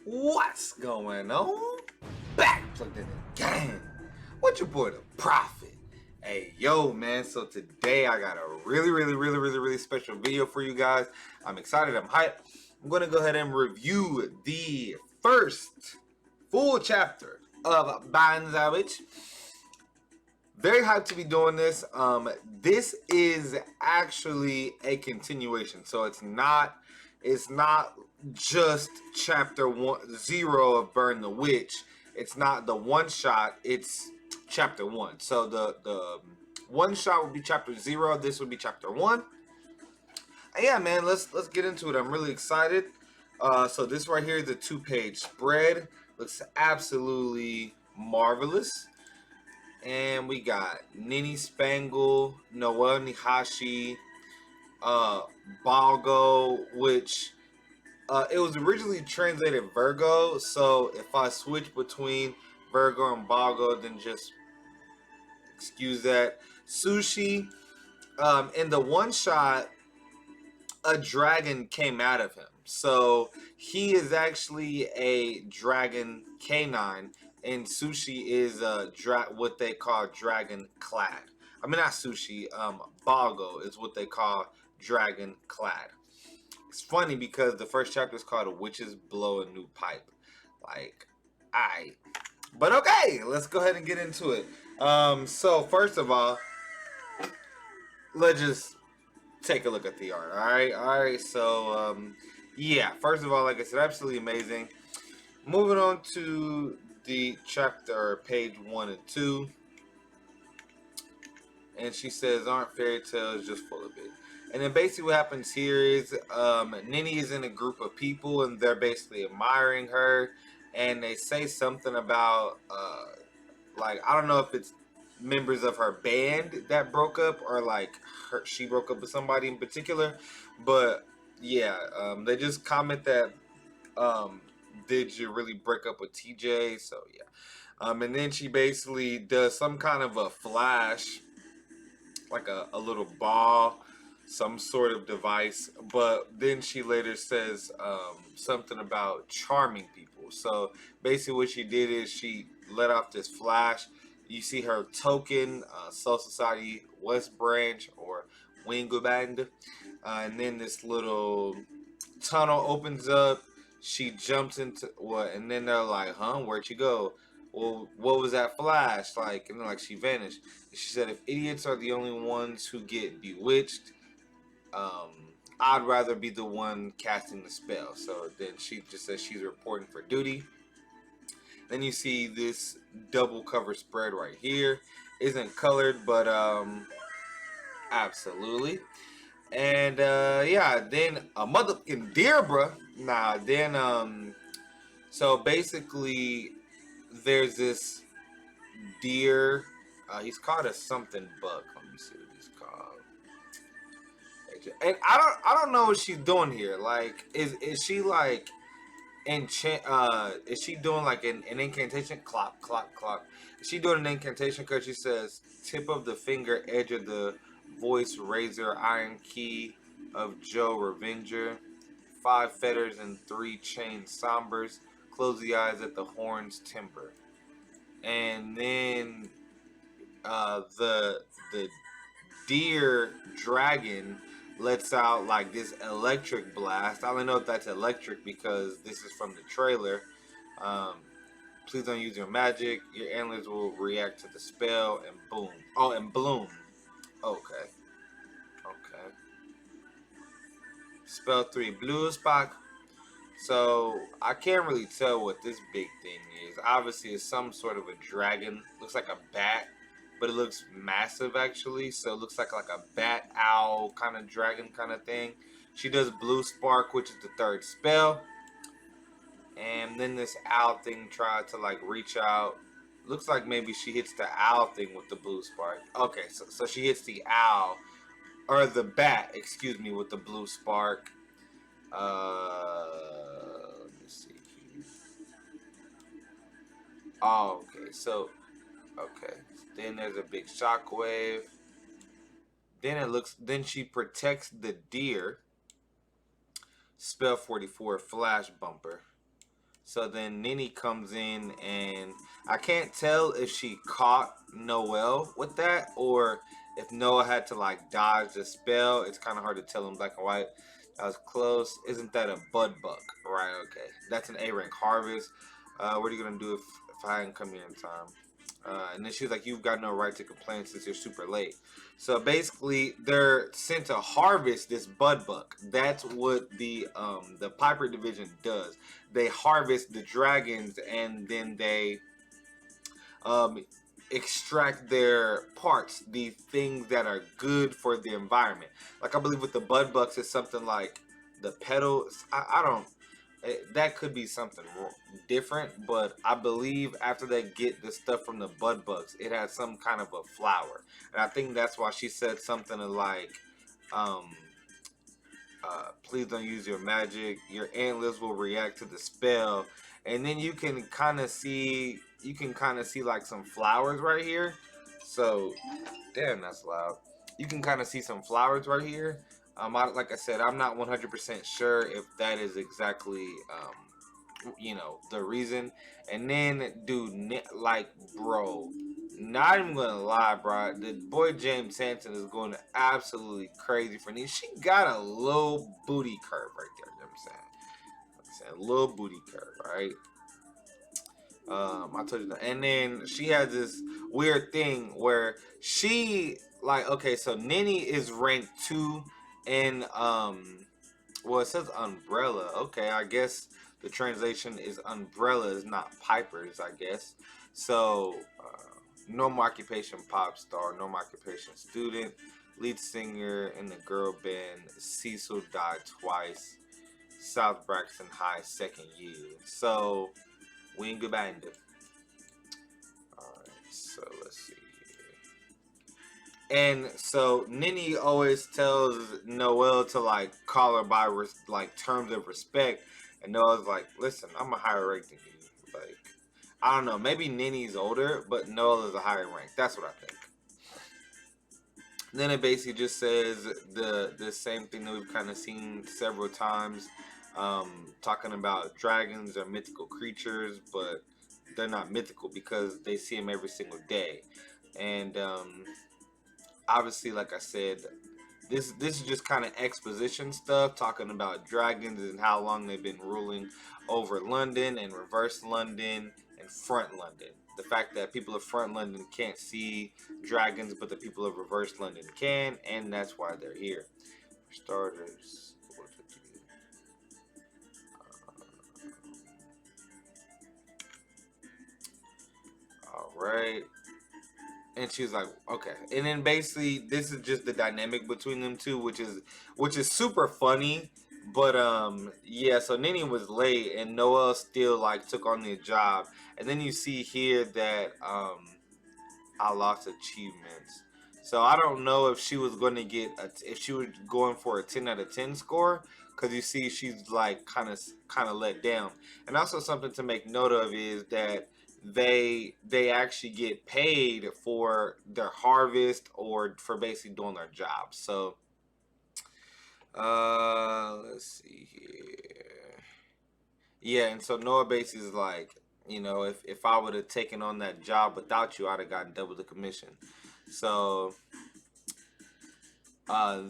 What's going on? Back plugged in again. What your boy the Prophet? Hey yo man, so today I got a really special video for you guys. I'm excited, I'm hyped. I'm gonna go ahead and review the first full chapter of Banzavich. Very hyped to be doing this. This is actually a continuation, so it's not just chapter 0 of Burn the Witch. It's not the one shot, it's chapter 1. So the one shot would be chapter 0, this would be chapter 1. And yeah man, let's get into it. I'm really excited. So this right here is a 2-page spread. Looks absolutely marvelous. And we got Nini Spangle, Noel Nihashi, Balgo, which it was originally translated Virgo. So if I switch between Virgo and Balgo, then just excuse that. Sushi. In the one shot, a dragon came out of him. So he is actually a dragon canine, and Sushi is what they call dragon clad. I mean, not Sushi. Balgo is what they call dragon clad. It's funny because the first chapter is called "Witches Blow a New Pipe." Like, but okay, let's go ahead and get into it. So first of all, let's just take a look at the art. All right. So yeah, first of all, like I said, absolutely amazing. Moving on to the chapter, page 1 and 2, and she says, "Aren't fairy tales just full of it?" And then basically what happens here is Nini is in a group of people, and they're basically admiring her, and they say something about like, I don't know if it's members of her band that broke up, or like she broke up with somebody in particular, but yeah, they just comment that did you really break up with TJ? So yeah, and then she basically does some kind of a flash, like a little ball, some sort of device, but then she later says something about charming people. So basically what she did is she let off this flash. You see her token, Soul Society West Branch, or Wingaband, and then this little tunnel opens up. She jumps into what, and then they're like, "Huh? Where'd you go? Well, what was that flash like?" And then like she vanished. She said, "If idiots are the only ones who get bewitched, um, I'd rather be the one casting the spell." So then she just says she's reporting for duty. Then you see this double cover spread right here. Isn't colored, but absolutely. And yeah, then a motherfucking deer, bruh. Nah, then so basically there's this deer. He's called a something buck. Let me see what he's called. And I don't know what she's doing here. Like, is she like is she doing like an incantation? Clock, clock, clock. Is she doing an incantation because she says tip of the finger, edge of the voice, razor, iron key of Joe Revenger, 5 fetters and 3 chain sombers, close the eyes at the horns timber. And then the deer dragon lets out like this electric blast. I only know if that's electric because this is from the trailer. Um, Please don't use your magic. Your antlers will react to the spell and boom. Oh, and bloom. Okay. Okay. Spell 3, blue spark. So I can't really tell what this big thing is. Obviously, it's some sort of a dragon. Looks like a bat, but it looks massive actually. So it looks like a bat owl kind of dragon kind of thing. She does blue spark, which is the 3rd spell. And then this owl thing tried to like reach out. Looks like maybe she hits the owl thing with the blue spark. Okay, so she hits the owl, or the bat, excuse me, with the blue spark. Let me see here. Oh, okay. So, okay. Then there's a big shockwave. Then she protects the deer. Spell 44 flash bumper. So then Nini comes in, and I can't tell if she caught Noelle with that or if Noah had to like dodge the spell. It's kind of hard to tell in black and white. I was close. Isn't that a bud buck? Right, okay. That's an A rank harvest. What are you gonna do if I hadn't come here in time? And then she was like, "You've got no right to complain since you're super late." So basically, they're sent to harvest this bud buck. That's what the Piper division does. They harvest the dragons, and then they um, extract their parts, the things that are good for the environment. Like I believe with the bud bucks, it's something like the petals. I don't. That could be something different, but I believe after they get the stuff from the bud bugs, it has some kind of a flower, and I think that's why she said something like, um, "Please don't use your magic. Your antlers will react to the spell," and then you can kind of see like some flowers right here. So, damn, that's loud. You can kind of see some flowers right here. Like I said, I'm not 100% sure if that is exactly the reason. And then dude, like, bro, not even gonna lie, bro, the boy James Hanson is going absolutely crazy for me. She got a low booty curve right there, you know what I'm saying? Little booty curve, right? I told you that. And then she has this weird thing where she, like, okay, so Nini is ranked 2 in well, it says umbrella. Okay, I guess the translation is umbrella is not Piper's, I guess. So, normal occupation pop star, normal occupation student, lead singer in the girl band. Cecil died twice. South Braxton High, second year. So, we ain't good band. Alright, so let's see here. And so Nini always tells Noelle to like call her by like terms of respect, and Noelle's like, "Listen, I'm a higher rank than you." Like, I don't know, maybe Nini's older, but Noelle is a higher rank. That's what I think. And then it basically just says the same thing that we've kind of seen several times, talking about dragons are mythical creatures, but they're not mythical because they see them every single day. And obviously, like I said, this is just kind of exposition stuff, talking about dragons and how long they've been ruling over London and reverse London and front London. The fact that people of front London can't see dragons, but the people of reverse London can, and that's why they're here. For starters, all right. And she's like, okay. And then basically this is just the dynamic between them two, which is super funny. But yeah, so Nini was late and Noelle still like took on the job. And then you see here that I lost achievements. So I don't know if she was going to if she was going for a 10 out of 10 score, because you see she's like kind of let down. And also something to make note of is that they actually get paid for their harvest or for basically doing their job. So let's see here. Yeah, and so Noah basically is like, if I would have taken on that job without you, I'd have gotten double the commission. So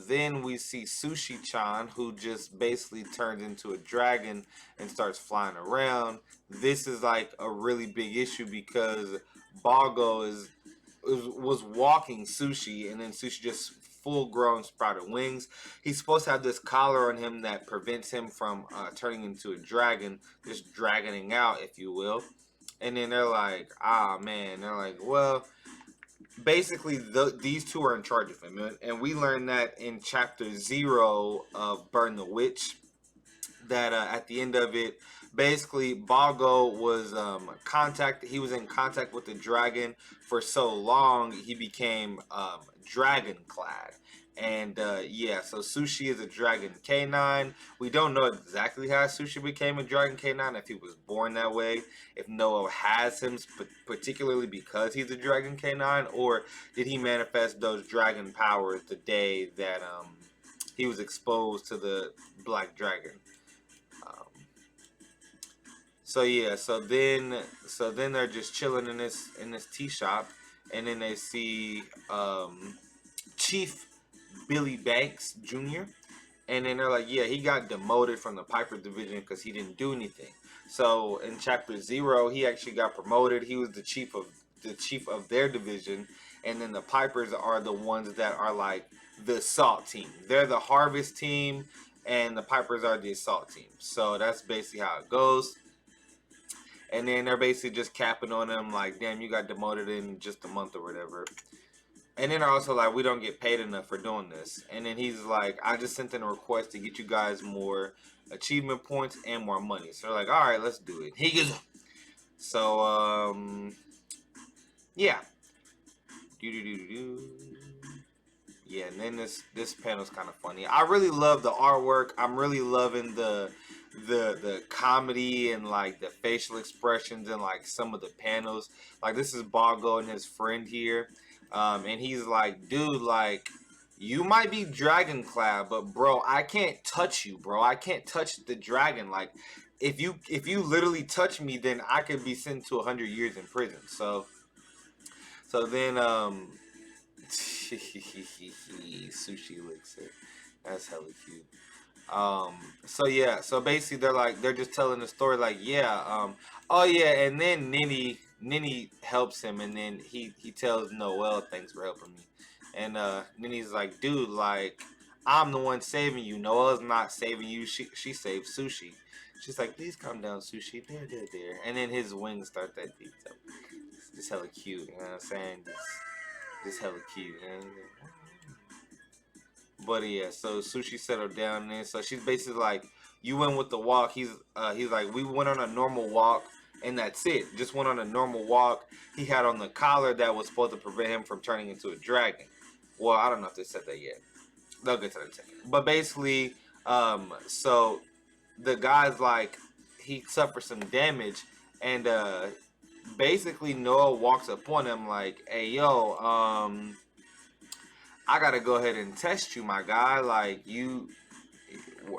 then we see Sushi-chan, who just basically turns into a dragon and starts flying around. This is like a really big issue because Bago was walking Sushi, and then Sushi just full-grown sprouted wings. He's supposed to have this collar on him that prevents him from turning into a dragon, just dragoning out, if you will. And then they're like, ah, man. They're like, well, basically these two are in charge of him, and we learned that in chapter 0 of Burn the Witch, that at the end of it, basically Bago was he was in contact with the dragon for so long he became dragon clad. And yeah, so Sushi is a dragon canine. We don't know exactly how Sushi became a dragon canine, if he was born that way, if Noah has him particularly because he's a dragon canine, or did he manifest those dragon powers the day that he was exposed to the black dragon. Um, So yeah, so then they're just chilling in this tea shop, and then they see Chief Billy Banks Jr. And then they're like, yeah, he got demoted from the Piper division because he didn't do anything. So in chapter 0, he actually got promoted. He was the chief of their division, and then the Pipers are the ones that are like the assault team. They're the harvest team, and the Pipers are the assault team. So that's basically how it goes. And then they're basically just capping on him like, damn, you got demoted in just a month or whatever. And then they're also like, we don't get paid enough for doing this. And then he's like, I just sent in a request to get you guys more achievement points and more money. So they're like, all right, let's do it. He goes, so yeah, do do do do. Yeah, and then this panel's kind of funny. I really love the artwork. I'm really loving the comedy and like the facial expressions and like some of the panels. Like this is Boggo and his friend here, and he's like, dude, like you might be dragonclad, but bro, I can't touch you, bro. I can't touch the dragon. Like if you literally touch me, then I could be sent to 100 years in prison. So then sushi elixir. That's hella cute. So yeah, so basically they're just telling the story like, yeah, oh yeah, and then Nini helps him, and then he tells Noel, thanks for helping me. And Nini's like, dude, like I'm the one saving you. Noel's not saving you. She saved Sushi. She's like, please calm down, Sushi. There. And then his wings start that beat up. It's hella cute, you know what I'm saying? Just hella cute, you know? But yeah, so Sushi settled down there. So she's basically like, you went with the walk. He's like, we went on a normal walk, and that's it. Just went on a normal walk. He had on the collar that was supposed to prevent him from turning into a dragon. Well, I don't know if they said that yet. They'll get to that in a second. But basically, so the guy's like, he suffered some damage, and basically Noah walks up on him like, hey yo, I gotta go ahead and test you, my guy. Like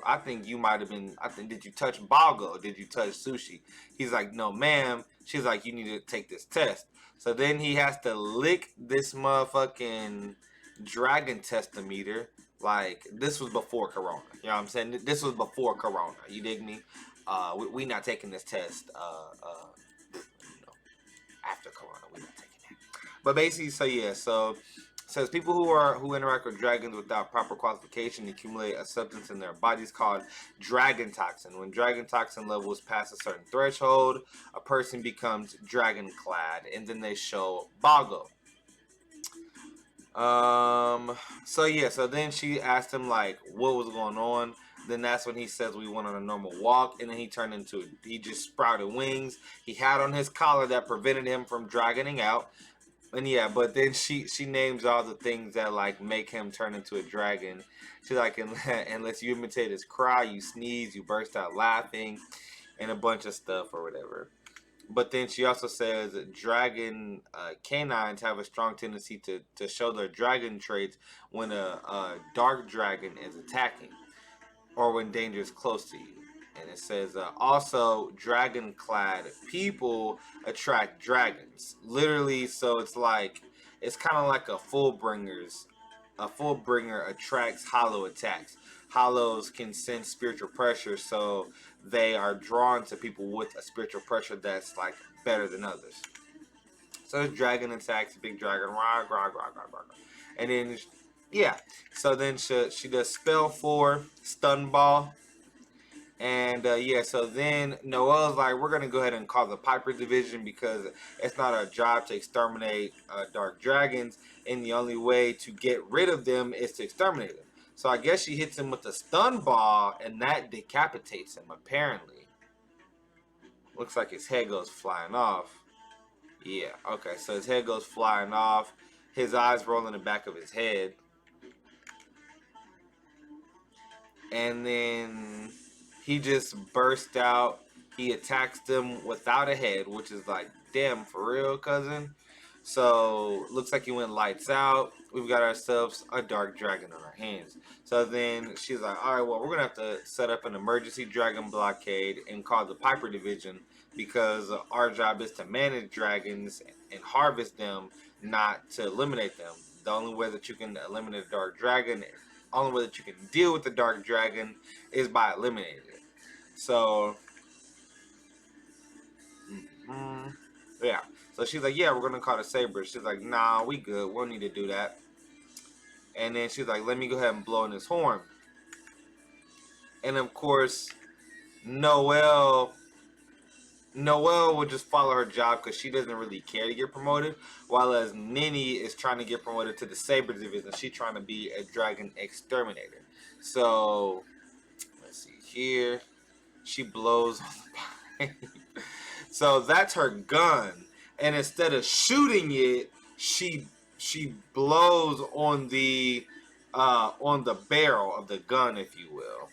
I think you might have been. I think, did you touch Bago? Did you touch Sushi? He's like, no, ma'am. She's like, you need to take this test. So then he has to lick this motherfucking dragon testometer. Like this was before Corona. You know what I'm saying? This was before Corona. You dig me? We not taking this test. You know, after Corona, we not taking that. But basically, so yeah, so says people who interact with dragons without proper qualification accumulate a substance in their bodies called dragon toxin. When dragon toxin levels pass a certain threshold, a person becomes dragon clad, and then they show Bago. So yeah, so then she asked him like what was going on. Then that's when he says we went on a normal walk, and then he just sprouted wings. He had on his collar that prevented him from dragoning out. And yeah, but then she names all the things that like make him turn into a dragon. She's like, unless you imitate his cry, you sneeze, you burst out laughing, and a bunch of stuff or whatever. But then she also says that dragon canines have a strong tendency to show their dragon traits when a dark dragon is attacking or when danger is close to you. And it says also dragon clad people attract dragons. Literally, so it's kind of like a full bringer attracts hollow attacks. Hollows can sense spiritual pressure, so they are drawn to people with a spiritual pressure that's like better than others. So this dragon attacks big dragon, rah, rah, rah, rah, rah, rah. And then yeah, so then she does spell 4 stun ball. And yeah, so then Noel's like, we're gonna go ahead and call the Piper division because it's not our job to exterminate dark dragons, and the only way to get rid of them is to exterminate them. So I guess she hits him with a stun ball, and that decapitates him. Apparently, looks like his head goes flying off. Yeah, okay, so his head goes flying off. His eyes roll in the back of his head, and then he just burst out. He attacks them without a head, which is like, damn, for real, cousin. So looks like he went lights out. We've got ourselves a dark dragon on our hands. So then she's like, all right, well, we're gonna have to set up an emergency dragon blockade and call the Piper Division, because our job is to manage dragons and harvest them, not to eliminate them. The only way that you can eliminate a dark dragon, only way that you can deal with the dark dragon, is by eliminating it. So, yeah. So she's like, yeah, we're gonna call the Sabers. She's like, nah, we good. We don't need to do that. And then she's like, let me go ahead and blow in his horn. And of course, Noelle would just follow her job because she doesn't really care to get promoted. While as Nini is trying to get promoted to the Saber division. She's trying to be a dragon exterminator. So let's see here. She blows on the pipe. So that's her gun. And instead of shooting it, she blows on the barrel of the gun, if you will.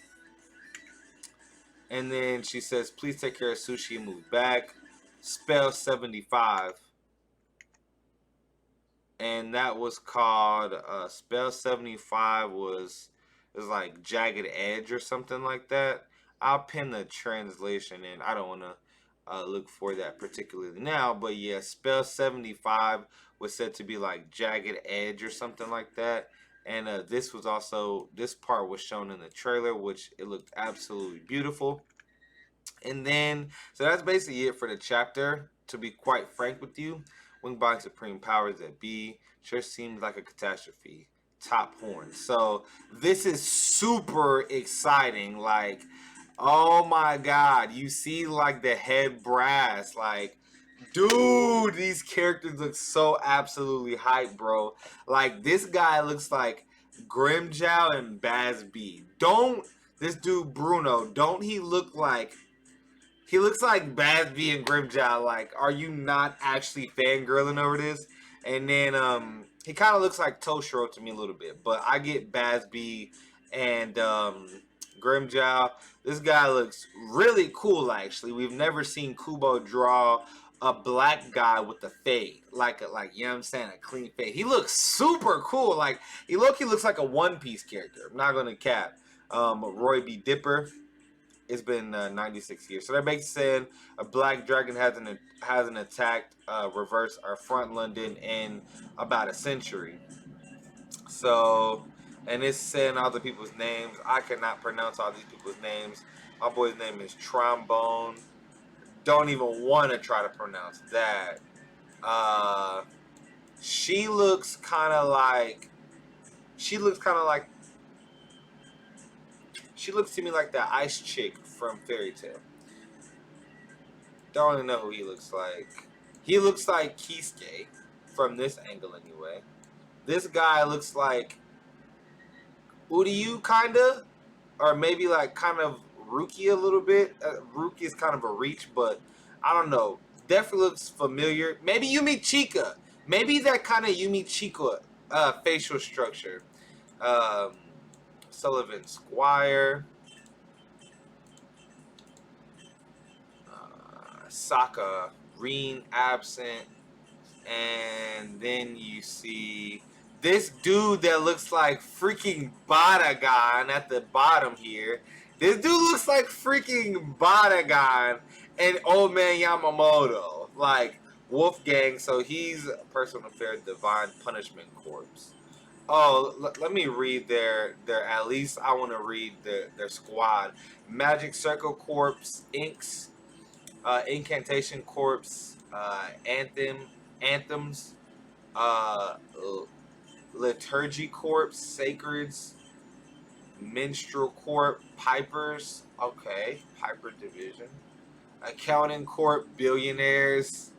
And then she says, please take care of Sushi and move back. Spell 75. And that was called, Spell 75 was like Jagged Edge or something like that. I'll pin the translation in. I don't want to look for that particularly now. But yeah, Spell 75 was said to be like Jagged Edge or something like that. And this part was shown in the trailer, which it looked absolutely beautiful. And then, so that's basically it for the chapter. To be quite frank with you, Wingbind Supreme Powers that Be sure seems like a catastrophe. Top horn. So this is super exciting. Like, oh my god, you see like the head brass, like, dude, these characters look so absolutely hype, bro. Like, this guy looks like Grimjow and Bazby. This dude Bruno, don't he look like, he looks like Bazby and Grimjow. Like, are you not actually fangirling over this? And then he kind of looks like Toshiro to me a little bit, but I get Bazby and Grimjow. This guy looks really cool, actually. We've never seen Kubo draw a black guy with a fade, like you know what I'm saying, a clean fade. He looks super cool. Like, he looks like a One Piece character. I'm not gonna cap. Roy B. Dipper. It's been 96 years. So that makes sense. A black dragon hasn't attacked reverse or front London in about a century. So, and it's saying all the people's names. I cannot pronounce all these people's names. My boy's name is Trombone. Don't even want to try to pronounce that. She looks kind of like. She looks to me like that ice chick from Fairy Tail. Don't even know who he looks like. He looks like Kisuke from this angle anyway. This guy looks like Uryu kinda, or maybe like kind of Ruki a little bit. Ruki is kind of a reach, but I don't know. Definitely looks familiar. Maybe Yumi Chika. Maybe that kind of Yumi Chika facial structure. Sullivan Squire. Sokka, Reen absent, and then you see this dude that looks like freaking Badagon at the bottom here. This dude looks like freaking Badagon and Old Man Yamamoto, like Wolfgang. So he's a personal affair, Divine Punishment Corpse. Oh, let me read their at least I want to read their squad. Magic Circle Corps, Inks. Incantation Corpse, Anthems, uh, Liturgy Corpse, Sacreds, Minstrel Corp, Pipers, okay, Piper Division, Accounting Corp, Billionaires,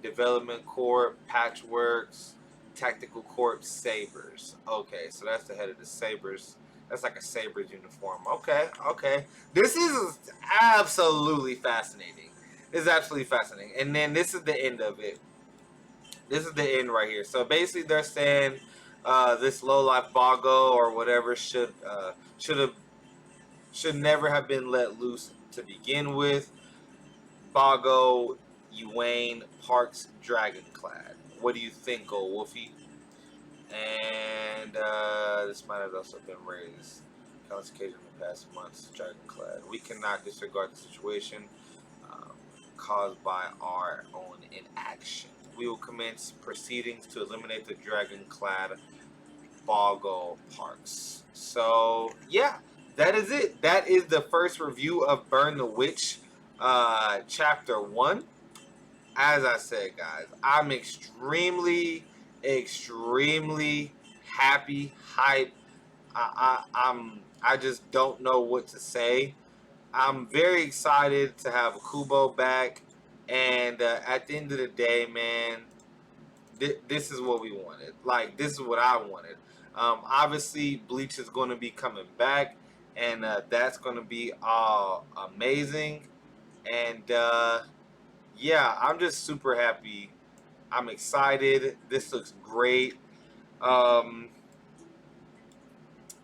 Development Corp, Patchworks, Tactical Corp, Sabers. Okay, so that's the head of the Sabers. That's like a Sabres uniform. Okay. This is absolutely fascinating. This is absolutely fascinating. And then this is the end of it. This is the end right here. So basically they're saying this lowlife Bago or whatever should never have been let loose to begin with. Bago Uwain Park's Dragonclad. What do you think, old Wolfie? And this might have also been raised countless occasions in the past months. Dragonclad. We cannot disregard the situation um, caused by our own inaction. We will commence proceedings to eliminate the Dragonclad Boggle Parks. So yeah, that is it. That is the first review of Burn the Witch, Chapter 1. As I said, guys, I'm extremely happy, hype. I just don't know what to say. I'm very excited to have Kubo back, and at the end of the day, man, this is what we wanted. Like, this is what I wanted. Obviously, Bleach is going to be coming back, and that's going to be amazing. And yeah, I'm just super happy. I'm excited. This looks great. Um,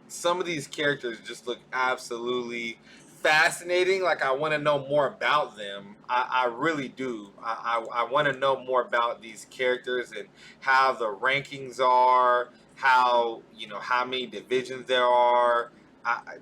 some of these characters just look absolutely fascinating. Like, I want to know more about them. I really do. I want to know more about these characters and how the rankings are, how, how many divisions there are.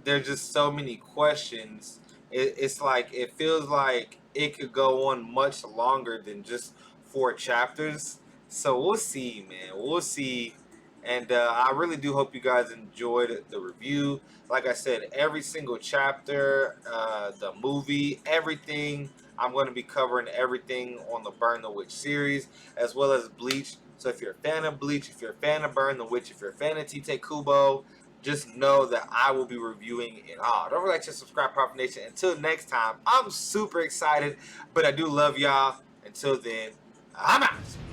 There's just so many questions. It's like, it feels like it could go on much longer than just 4 chapters. So we'll see, man. We'll see. And I really do hope you guys enjoyed the review. Like I said, every single chapter, the movie, everything, I'm going to be covering everything on the Burn the Witch series, as well as Bleach. So if you're a fan of Bleach, if you're a fan of Burn the Witch, if you're a fan of Tite Kubo, just know that I will be reviewing it all. Don't forget to subscribe, Prophet Nation. Until next time, I'm super excited, but I do love y'all. Until then, I'm out.